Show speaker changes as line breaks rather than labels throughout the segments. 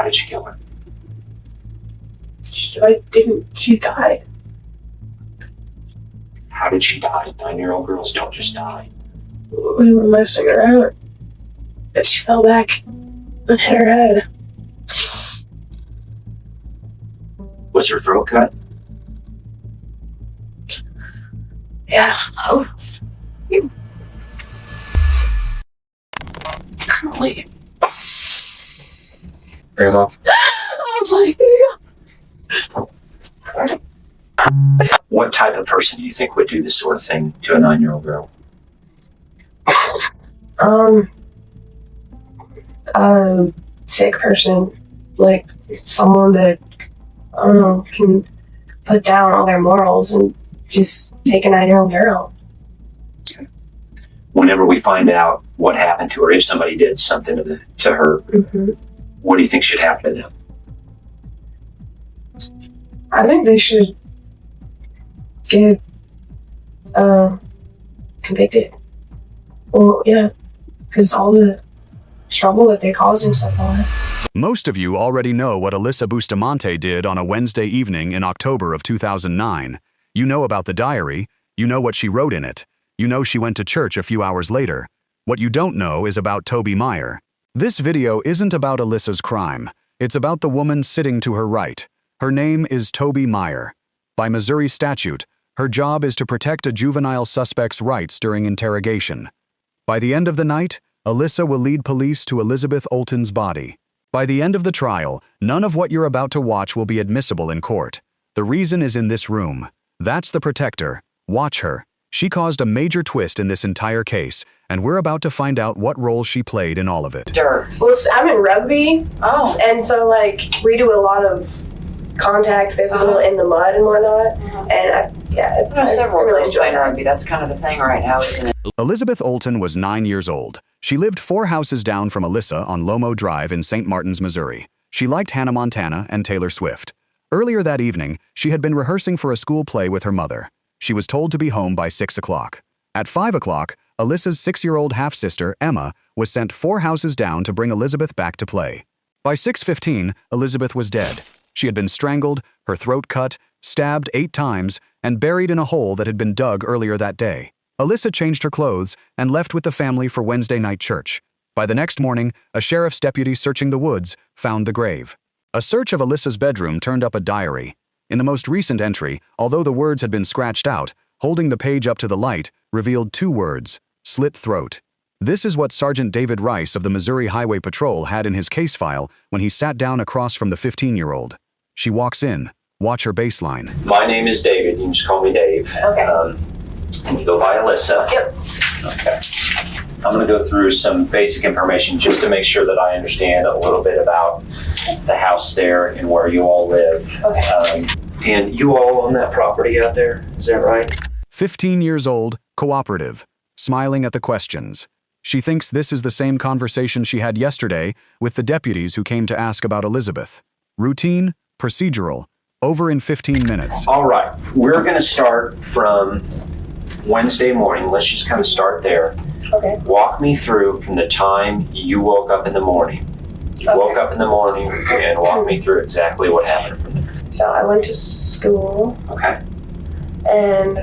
How did you kill her?
She died.
How did she die? 9-year-old girls don't just die.
We were messing around. But she fell back and hit her head.
Was her throat cut?
Yeah. Golly.
Grandma? What type of person do you think would do this sort of thing to a 9-year-old girl?
A sick person. Like, someone that, I don't know, can put down all their morals and just take a 9-year-old girl.
Whenever we find out what happened to her, if somebody did something to her, what do you think should happen to them?
I think they should get convicted. Well, yeah, because all the trouble that they caused and stuff on it.
Most of you already know what Alyssa Bustamante did on a Wednesday evening in October of 2009. You know about the diary, you know what she wrote in it, you know she went to church a few hours later. What you don't know is about Toby Meyer. This video isn't about Alyssa's crime. It's about the woman sitting to her right. Her name is Toby Meyer. By Missouri statute, her job is to protect a juvenile suspect's rights during interrogation. By the end of the night, Alyssa will lead police to Elizabeth Olten's body. By the end of the trial, none of what you're about to watch will be admissible in court. The reason is in this room. That's the protector. Watch her. She caused a major twist in this entire case, and we're about to find out what role she played in all of it.
Well, I'm in rugby, and so, like, we do a lot of contact, physical, in the mud and whatnot, and I
several
really
girls
enjoy
playing
that.
rugby. That's kind of the thing right now, isn't it?
Elizabeth Olten was 9 years old. She lived 4 houses down from Alyssa on Lomo Drive in St. Martins, Missouri. She liked Hannah Montana and Taylor Swift. Earlier that evening, she had been rehearsing for a school play with her mother. She was told to be home by 6 o'clock. At 5 o'clock, Alyssa's 6-year-old half-sister, Emma, was sent 4 houses down to bring Elizabeth back to play. By 6:15, Elizabeth was dead. She had been strangled, her throat cut, stabbed 8 times, and buried in a hole that had been dug earlier that day. Alyssa changed her clothes and left with the family for Wednesday night church. By the next morning, a sheriff's deputy searching the woods found the grave. A search of Alyssa's bedroom turned up a diary. In the most recent entry, although the words had been scratched out, holding the page up to the light revealed 2 words: slit throat. This is what Sergeant David Rice of the Missouri Highway Patrol had in his case file when he sat down across from the 15-year-old. She walks in. Watch her baseline.
My name is David. You can just call me Dave.
Okay.
And you go by Alyssa.
Yep.
Okay. I'm going to go through some basic information just to make sure that I understand a little bit about the house there and where you all live.
Okay.
And you all own that property out there, is that right?
15 years old, cooperative, smiling at the questions. She thinks this is the same conversation she had yesterday with the deputies who came to ask about Elizabeth. Routine, procedural, over in 15 minutes.
All right. We're going to start from Wednesday morning. Let's just kind of start there.
Okay.
Walk me through from the time you woke up in the morning. You woke up in the morning and walk me through exactly what happened from there.
So I went to school,
Okay.
and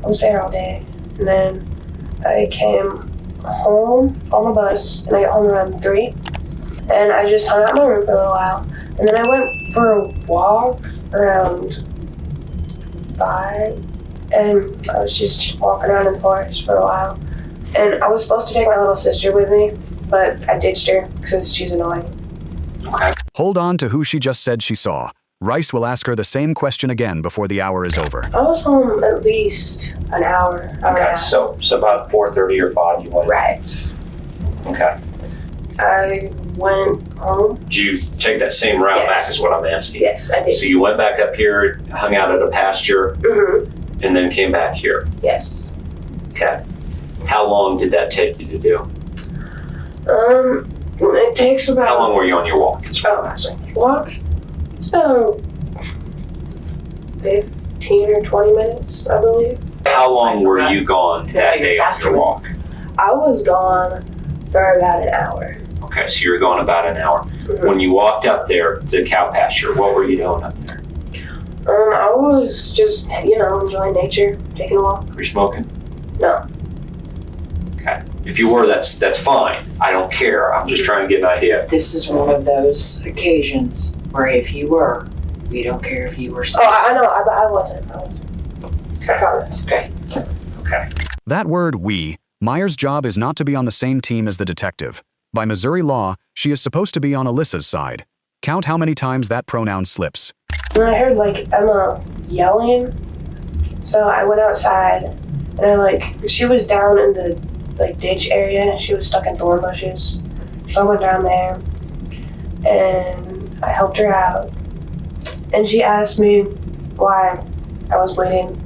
I was there all day. And then I came home on the bus, and I got home around 3. And I just hung out in my room for a little while. And then I went for a walk around 5. And I was just walking around in the forest for a while. And I was supposed to take my little sister with me, but I ditched her because she's annoying.
Okay.
Hold on to who she just said she saw. Rice will ask her the same question again before the hour is over.
I was home at least an hour. and a
Okay.
half.
So about 4:30 or 5 you went.
Right.
Okay.
I went home.
Did you take that same route
Yes.
back is what I'm asking?
Yes, I did.
So you went back up here, hung out at a pasture, and then came back here.
Yes.
Okay. How long did that take you to do?
It takes about.
How long were you on your walk? That's what I'm asking.
Walk? It's about 15 or 20 minutes, I believe.
How long were you gone that day on your walk?
I was gone for about an hour.
Okay, so you were going about an hour. When you walked up there, the cow pasture, what were you doing up there?
I was just, enjoying nature, taking a walk.
Were you smoking?
No.
Okay. If you were, that's fine. I don't care. I'm just trying to get an idea.
This is one of those occasions where if you were, we don't care if you were.
Oh, I know. I wasn't. I
Okay.
promise.
Okay.
Okay.
That word, we, Meyer's job is not to be on the same team as the detective. By Missouri law, she is supposed to be on Alyssa's side. Count how many times that pronoun slips.
And I heard Emma yelling, so I went outside, and she was down in the ditch area. She was stuck in thorn bushes, so I went down there, and I helped her out. And she asked me why I was waiting,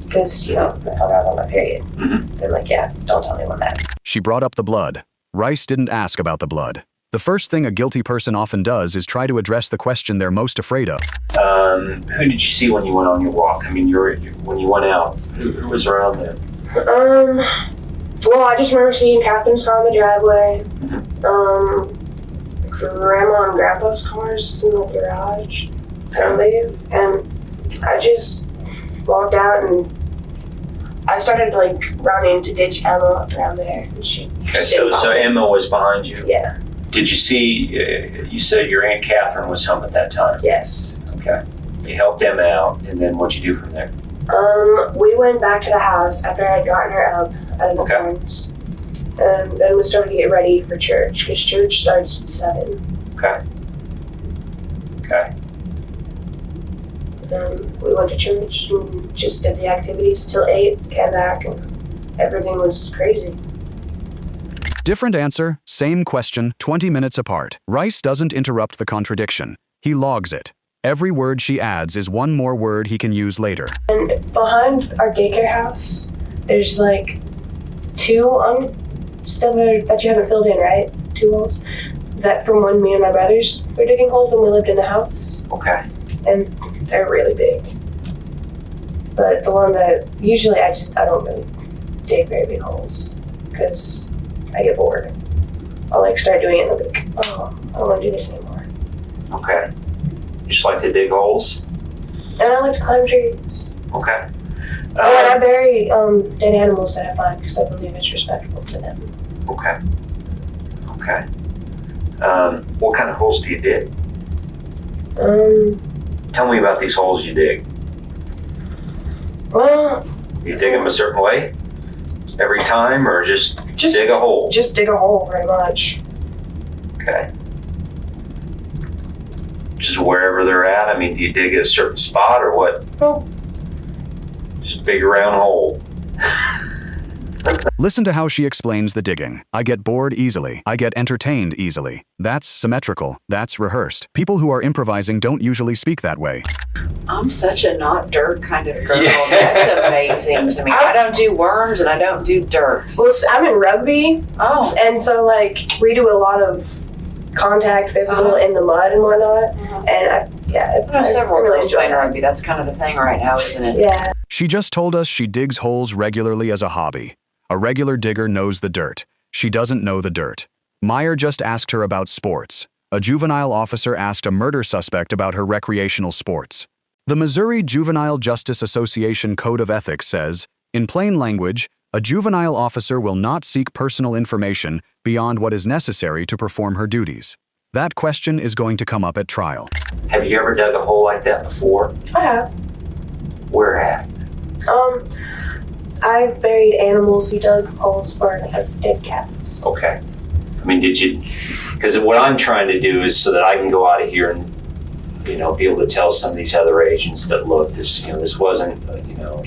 because I told her I was on my period.
Mm-hmm.
And yeah, don't tell anyone that.
She brought up the blood. Rice didn't ask about the blood. The first thing a guilty person often does is try to address the question they're most afraid of.
Who did you see when you went on your walk? I mean, when you went out, who was around there?
Well, I just remember seeing Catherine's car in the driveway. Grandma and Grandpa's cars in the garage, I believe. And I just walked out and I started running to ditch Emma around there. And she
So Emma was behind you?
Yeah.
Did you see, you said your Aunt Catherine was home at that time?
Yes.
Okay. You helped Emma out, and then what'd you do from there?
We went back to the house after I had gotten her up out of the thorns. And then we started to get ready for church, because church starts at 7.
Okay. Okay.
And we went to church and just did the activities till 8, came back, and everything was crazy.
Different answer, same question, 20 minutes apart. Rice doesn't interrupt the contradiction. He logs it. Every word she adds is one more word he can use later.
And behind our daycare house, there's 2 still there that you haven't filled in, right? 2 holes. That from when me and my brothers were digging holes when we lived in the house.
Okay.
And they're really big. But the one that usually I don't really dig very big holes because I get bored. I'll start doing it and I'll be oh, I don't want to do this anymore.
Okay. You just like to dig holes?
And I like to climb trees.
Okay.
And I bury dead animals that I find because I believe it's respectful to them.
Okay. Okay. What kind of holes do you dig? Tell me about these holes you dig.
Well,
You dig them a certain way every time, or just dig a hole?
Just dig a hole, pretty much.
Okay. Just wherever they're at? I mean, do you dig at a certain spot, or what?
No.
Just a big round hole.
Listen to how she explains the digging. I get bored easily. I get entertained easily. That's symmetrical. That's rehearsed. People who are improvising don't usually speak that way.
I'm such a not dirt kind of girl.
Yeah.
That's amazing to me. I don't do worms and I don't do dirt.
Well, I'm in rugby,
Oh.
and so we do a lot of contact, physical, in the mud and whatnot. And
I know several
really
girls
enjoy
playing
that.
rugby. That's kind of the thing right now, isn't it?
Yeah.
She just told us she digs holes regularly as a hobby. A regular digger knows the dirt. She doesn't know the dirt. Meyer just asked her about sports. A juvenile officer asked a murder suspect about her recreational sports. The Missouri Juvenile Justice Association Code of Ethics says, in plain language, a juvenile officer will not seek personal information beyond what is necessary to perform her duties. That question is going to come up at trial.
Have you ever dug a hole like that before?
I have.
Where at?
I've buried animals. We dug holes for dead cats.
Okay. I mean, did you, because what I'm trying to do is so that I can go out of here and, be able to tell some of these other agents that, look, this wasn't,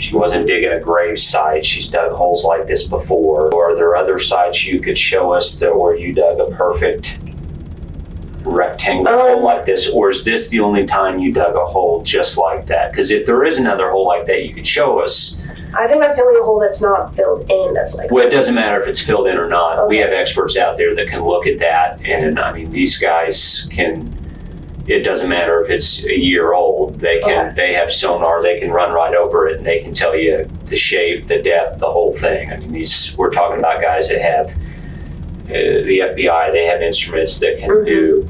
she wasn't digging a grave site. She's dug holes like this before. Or are there other sites you could show us where you dug a perfect rectangular hole like this? Or is this the only time you dug a hole just like that? Because if there is another hole like that you could show us.
I think that's the only hole that's not filled in.
Well, it doesn't matter if it's filled in or not.
Okay.
We have experts out there that can look at that, and I mean, these guys can. It doesn't matter if it's a year old. They can.
Okay.
They have sonar. They can run right over it, and they can tell you the shape, the depth, the whole thing. I mean, we're talking about guys that have the FBI, they have instruments that can do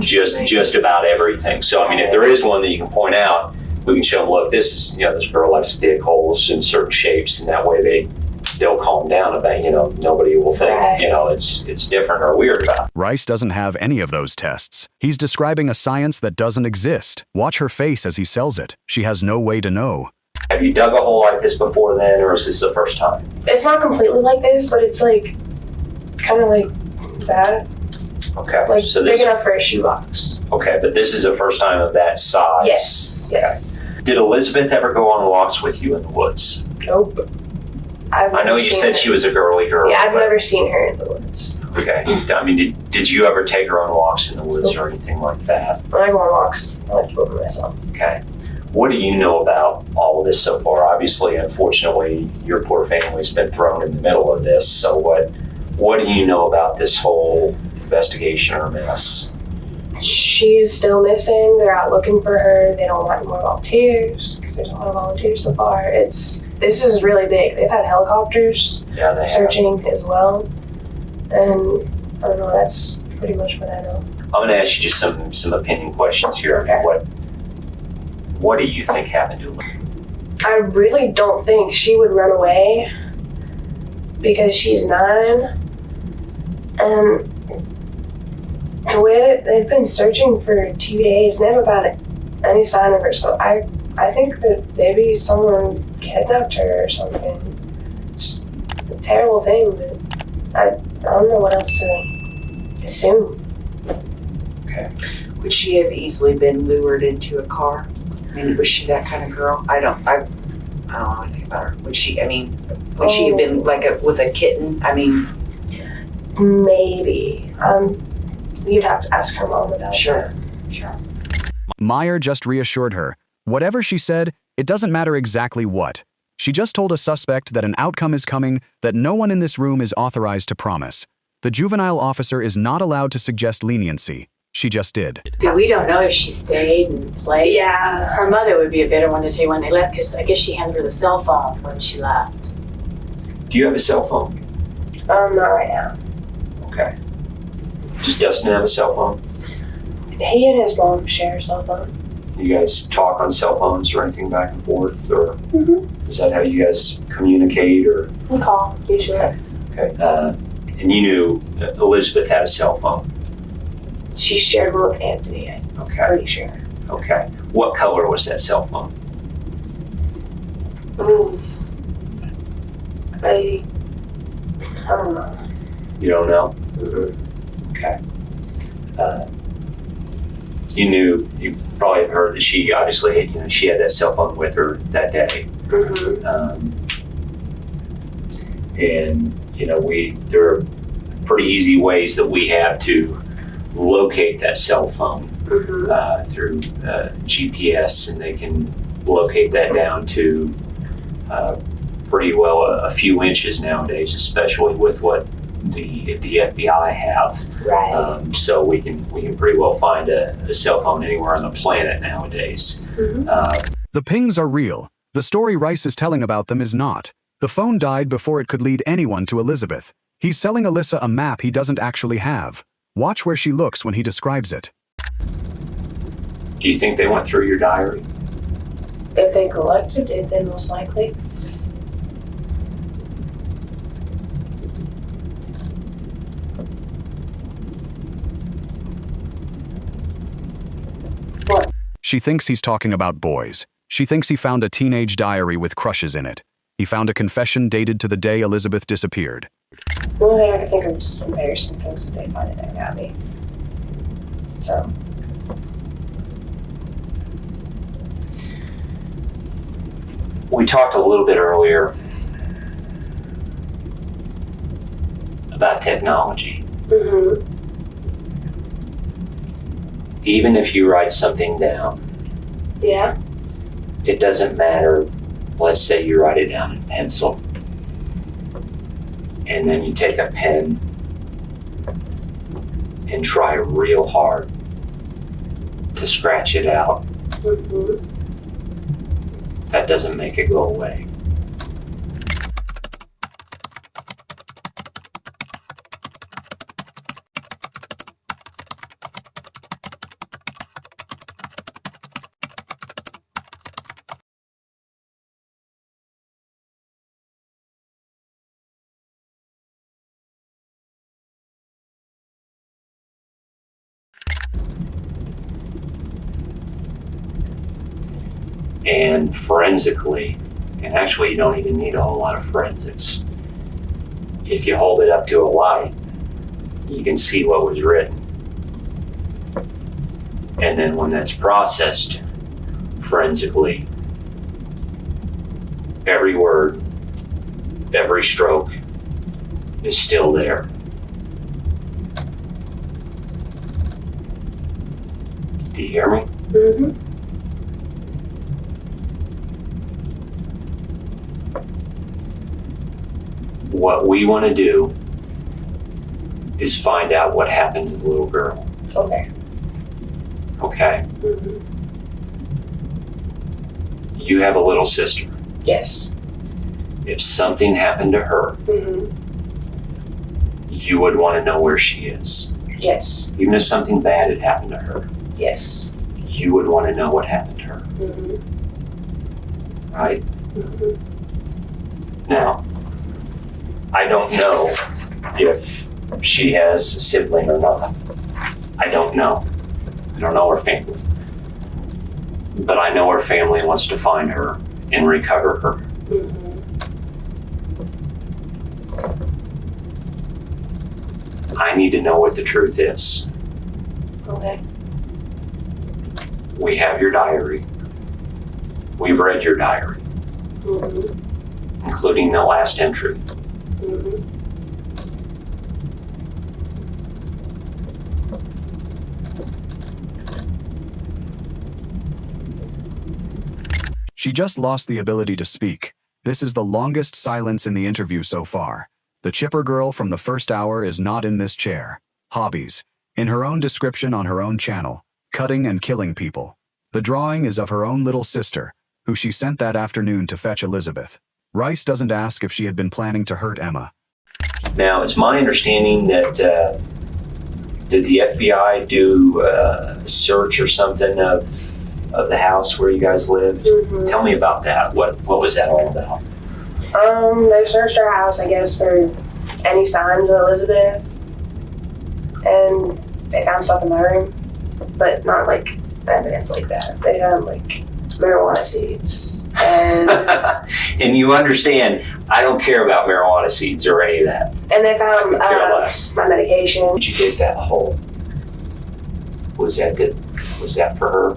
just about everything. So, I mean, if there is one that you can point out, we can show them, look, this is, this girl likes to dig holes in certain shapes, and that way they'll calm down about, nobody will think, it's different or weird about it.
Rice doesn't have any of those tests. He's describing a science that doesn't exist. Watch her face as he sells it. She has no way to know.
Have you dug a hole like this before then, or is this the first time?
It's not completely like this, but it's like kind of like that.
Okay.
Like
so
big enough for a shoebox.
Okay, but this is the first time of that size.
Yes.
Okay.
Yes.
Did Elizabeth ever go on walks with you in the woods?
Nope.
I know you said she was a girly girl.
Yeah, I've never seen her in the woods.
Okay. I mean, did you ever take her on walks in the woods or anything like that?
When I go on walks, I like to go by myself.
Okay. What do you know about all of this so far? Obviously, unfortunately, your poor family's been thrown in the middle of this. So what do you know about this whole investigation or mess?
She's still missing. They're out looking for her. They don't want more volunteers because there's a lot of volunteers so far. This is really big. They've had helicopters searching as well. And I don't know, that's pretty much what I know.
I'm going to ask you just some opinion questions here.
Okay.
What do you think happened to her?
I really don't think she would run away because she's 9. And the way they've been searching for 2 days, never found any sign of her. So I think that maybe someone kidnapped her or something. It's a terrible thing, but I don't know what else to assume.
Okay.
Would she have easily been lured into a car? I mean, was she that kind of girl? I don't know anything about her. Would she have been like with a kitten? I mean,
maybe. You'd have to ask her mom about
sure.
that. Sure.
Meyer just reassured her. Whatever she said, it doesn't matter exactly what. She just told a suspect that an outcome is coming that no one in this room is authorized to promise. The juvenile officer is not allowed to suggest leniency. She just did.
So we don't know if she stayed and played.
Yeah.
Her mother would be a better one to tell you when they left, because I guess she handed her the cell phone when she left.
Do you have a cell phone?
Not right now.
Okay. Does Dustin have a cell phone?
He and his mom share a cell phone.
You guys talk on cell phones or anything back and forth, or
Mm-hmm.
is that how you guys communicate? Or
We call, usually.
okay. And you knew Elizabeth had a cell phone.
She shared one with Anthony, I'm
Okay.
pretty sure.
Okay. What color was that cell phone?
I don't know.
You don't know? Okay. You probably have heard that she obviously, she had that cell phone with her that day.
Mm-hmm.
And, there are pretty easy ways that we have to locate that cell phone
Mm-hmm.
through GPS, and they can locate that down to pretty well a few inches nowadays, especially with what the FBI have.
Right.
So we can pretty well find a cell phone anywhere on the planet nowadays.
Mm-hmm.
The pings are real. The story Rice is telling about them is not. The phone died before it could lead anyone to Elizabeth. He's selling Alyssa a map he doesn't actually have. Watch where she looks when he describes it.
Do you think they went through your diary?
If they collected it, then most likely. What?
She thinks he's talking about boys. She thinks he found a teenage diary with crushes in it. He found a confession dated to the day Elizabeth disappeared.
The only thing I can think of is just embarrassing things that they find it at me. So.
We talked a little bit earlier about technology.
Mm-hmm.
Even if you write something down,
Yeah.
it doesn't matter. Let's say you write it down in pencil, and then you take a pen and try real hard to scratch it out.
Mm-hmm.
That doesn't make it go away. And forensically, and actually you don't even need a whole lot of forensics. If you hold it up to a light, you can see what was written. And then when that's processed forensically, every word, every stroke is still there. Do you hear me?
Mm-hmm.
What we want to do is find out what happened to the little girl.
Okay.
Okay?
Mm-hmm.
You have a little sister.
Yes.
If something happened to her,
Mm-hmm.
you would want to know where she is.
Yes.
Even if something bad had happened to her,
Yes.
you would want to know what happened to her,
Mm-hmm.
right?
Mm-hmm.
Now, I don't know if she has a sibling or not. I don't know. I don't know her family. But I know her family wants to find her and recover her.
Mm-hmm.
I need to know what the truth is.
Okay.
We have your diary. We've read your diary,
Mm-hmm.
including the last entry.
Mm-hmm.
She just lost the ability to speak. This is the longest silence in the interview so far. The chipper girl from the first hour is not in this chair. Hobbies. In her own description on her own channel, cutting and killing people. The drawing is of her own little sister, who she sent that afternoon to fetch Elizabeth. Rice doesn't ask if she had been planning to hurt Emma.
Now, it's my understanding that did the FBI do a search or something of the house where you guys lived?
Mm-hmm.
Tell me about that. What was that all about?
They searched our house, I guess, for any signs of Elizabeth, and they found stuff in my room, but not like evidence like that. They found like marijuana seeds, and
And you understand, I don't care about marijuana seeds or any of that.
and they found
Care less.
my medication.
Did you dig that hole? Was that for her?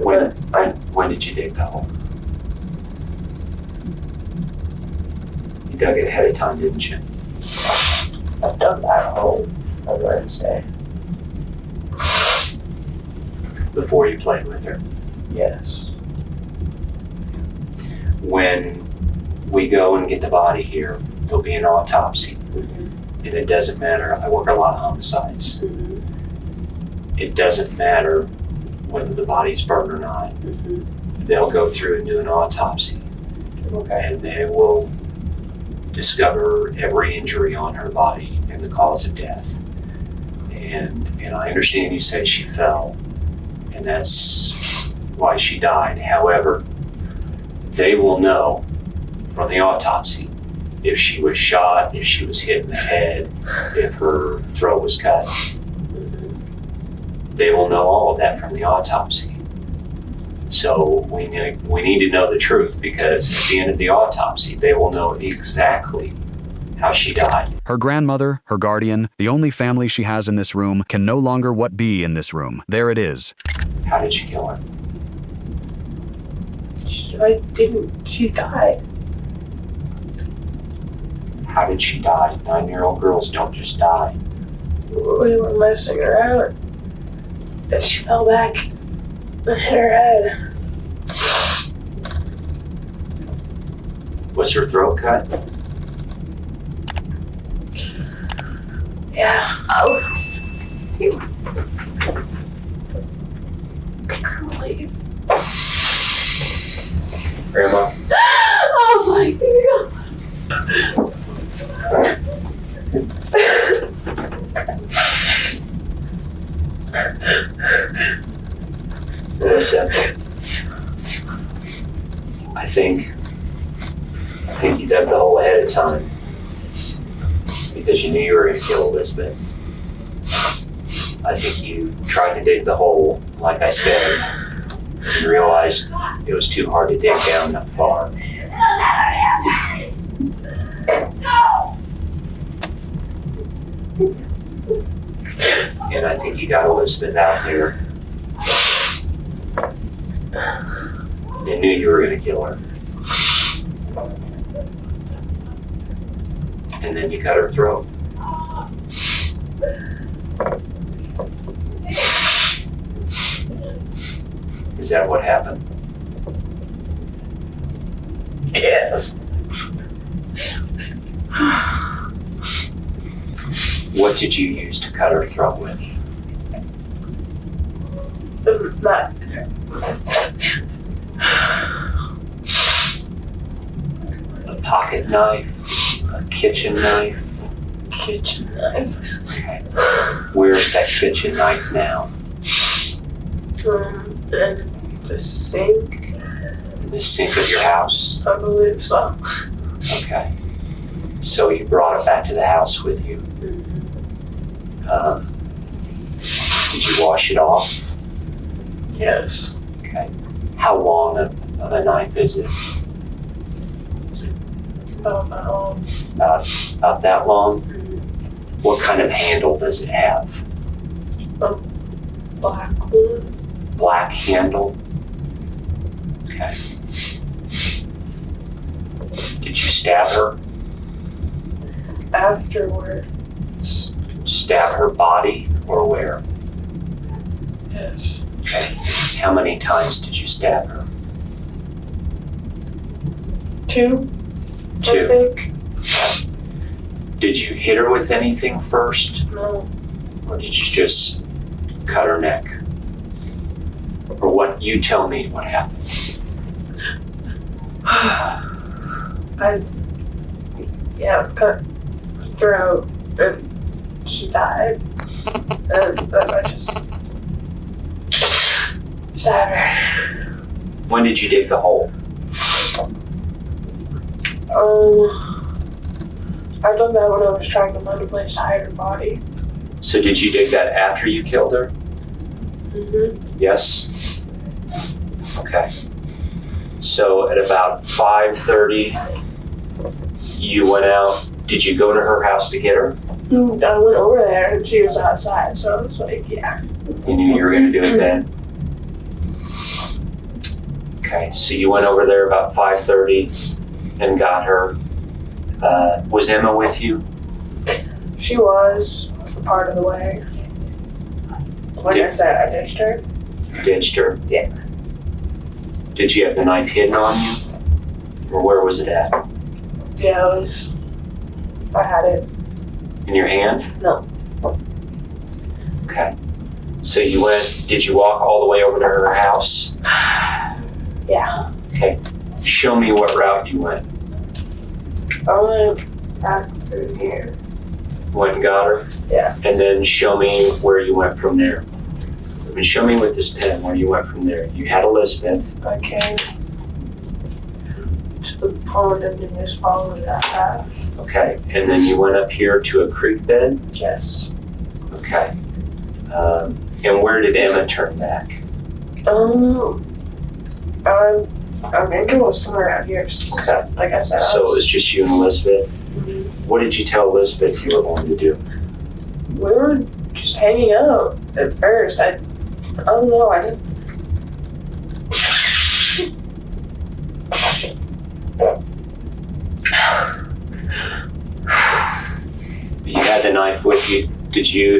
When did you dig the hole? You dug it ahead of time, didn't you?
I dug that hole on Wednesday.
Before you played with her.
Yes.
When we go and get the body here, there'll be an autopsy.
Mm-hmm.
And it doesn't matter, I work a lot of homicides.
Mm-hmm.
It doesn't matter whether the body's burned or not.
Mm-hmm.
They'll go through and do an autopsy.
Okay.
And they will discover every injury on her body and the cause of death. And I understand you say she fell, and that's why she died. However, they will know from the autopsy if she was shot, if she was hit in the head, if her throat was cut. They will know all of that from the autopsy. So we need to know the truth, because at the end of the autopsy, they will know exactly how she died.
Her grandmother, her guardian, the only family she has in this room, can no longer be in this room. There it is.
How did you kill her?
She died.
How did she die? 9-year-old girls don't just die.
We were messing around, and she fell back and hit her head.
Was her throat cut?
Yeah. Oh. You. I can't believe.
Grandma?
Oh my God.
Alyssa, I think you dug the hole ahead of time because you knew you were going to kill Elizabeth. I think you tried to dig the hole, like I said, and realized it was too hard to dig down that far. And I think you got Elizabeth out there. You knew you were going to kill her. And then you cut her throat. Is that what happened?
Yes.
What did you use to cut her throat with?
Not.
A pocket knife? A kitchen knife?
Kitchen knife.
Okay. Where's that kitchen knife now?
And the sink,
In the sink of your house?
I believe so.
Okay. So you brought it back to the house with you. Did you wash it off?
Yes.
Okay. How long of a knife is it?
About
About that long? What kind of handle does it have?
black one.
Black handle? Okay. Did you stab her?
Afterwards.
Stab her body or where?
Yes.
Okay. How many times did you stab her?
2.
Two.
I think.
Did you hit her with anything first?
No.
Or did you just cut her neck? Or what? You tell me what happened.
Cut her throat and she died. And then I just stabbed her.
When did you dig the hole?
I done that when I was trying to find a place to hide her body.
So did you dig that after you killed her?
Mm-hmm.
Yes? Okay. So at about 5:30, you went out. Did you go to her house to get her?
I went over there and she was outside, so I was like, yeah.
You knew you were going to do it then? Okay, so you went over there about 5:30 and got her. Was Emma with you?
She was for part of the way. Like I said, I ditched her.
You ditched her?
Yeah.
Did you have the knife hidden on you? Or where was it at?
Yeah, I had it.
In your hand?
No.
Okay. So you went, did you walk all the way over to her house?
Yeah.
Okay. Show me what route you went.
I went back through here.
Went and got her?
Yeah.
And then show me where you went from there. I mean, show me with this pen where you went from there. You had Elizabeth.
I came to the pond and then just followed that path.
Okay. And then you went up here to a creek bed?
Yes.
Okay. And where did Emma turn back?
I think it was somewhere out here.
Okay.
Like I said,
So it was just you and Elizabeth?
Mhm.
What did you tell Elizabeth you were going to do?
We were just hanging out at first. I don't know. I didn't.
You had the knife with you.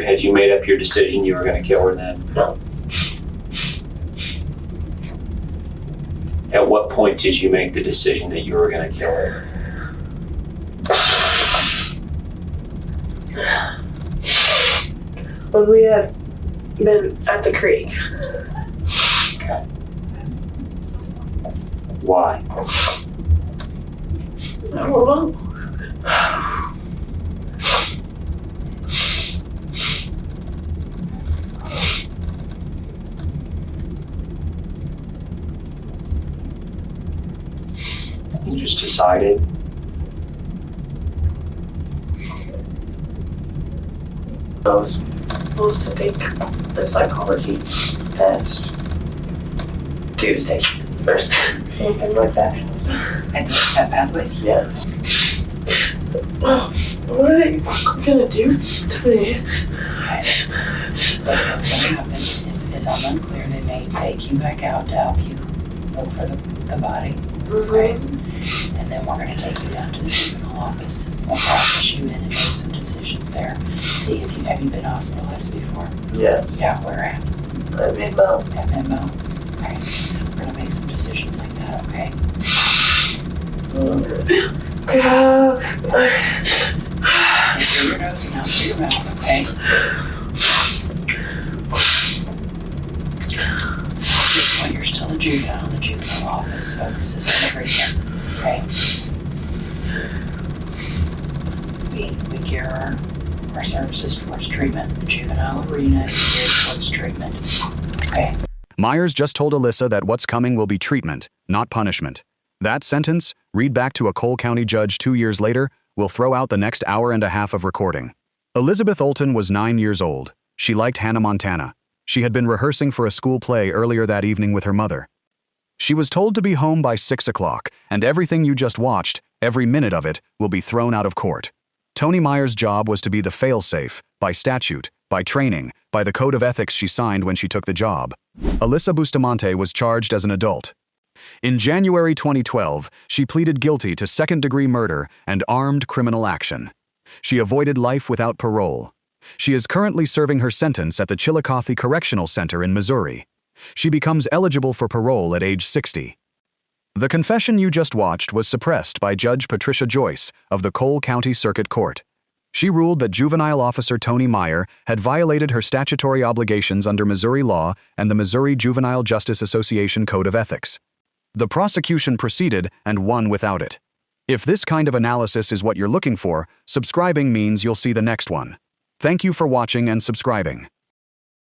Had you made up your decision you were going to kill her then?
No.
At what point did you make the decision that you were going to kill her?
When we had been at the creek.
Okay. Why?
I don't know.
You just decided?
I was supposed to take the psychology test Tuesday or something like that.
At Pathways?
Yeah. What are they gonna do to me?
But what's gonna happen is I'm unclear. They may take you back out to help you look for the body, right? And then we're gonna take you down to the juvenile office. We'll process you in and make some decisions there. See if you have you been hospitalized before?
Yeah.
Yeah, where at?
I mean, well,
At Venmo. Okay. We're gonna make some decisions like that, okay? In through your nose and out through your mouth, okay? At this point, you're still a juvenile. The juvenile office focuses on treatment, okay? We gear our services towards treatment. The juvenile arena is geared towards treatment, okay?
Myers just told Alyssa that what's coming will be treatment, not punishment. That sentence, read back to a Cole County judge 2 years later, will throw out the next hour and a half of recording. Elizabeth Olton was 9 years old. She liked Hannah Montana. She had been rehearsing for a school play earlier that evening with her mother. She was told to be home by 6 o'clock, and everything you just watched, every minute of it, will be thrown out of court. Tony Myers' job was to be the fail-safe, by statute, by training, by the code of ethics she signed when she took the job. Alyssa Bustamante was charged as an adult. In January 2012, she pleaded guilty to second-degree murder and armed criminal action. She avoided life without parole. She is currently serving her sentence at the Chillicothe Correctional Center in Missouri. She becomes eligible for parole at age 60. The confession you just watched was suppressed by Judge Patricia Joyce of the Cole County Circuit Court. She ruled that juvenile officer Tony Meyer had violated her statutory obligations under Missouri law and the Missouri Juvenile Justice Association Code of Ethics. The prosecution proceeded and won without it. If this kind of analysis is what you're looking for, subscribing means you'll see the next one. Thank you for watching and subscribing.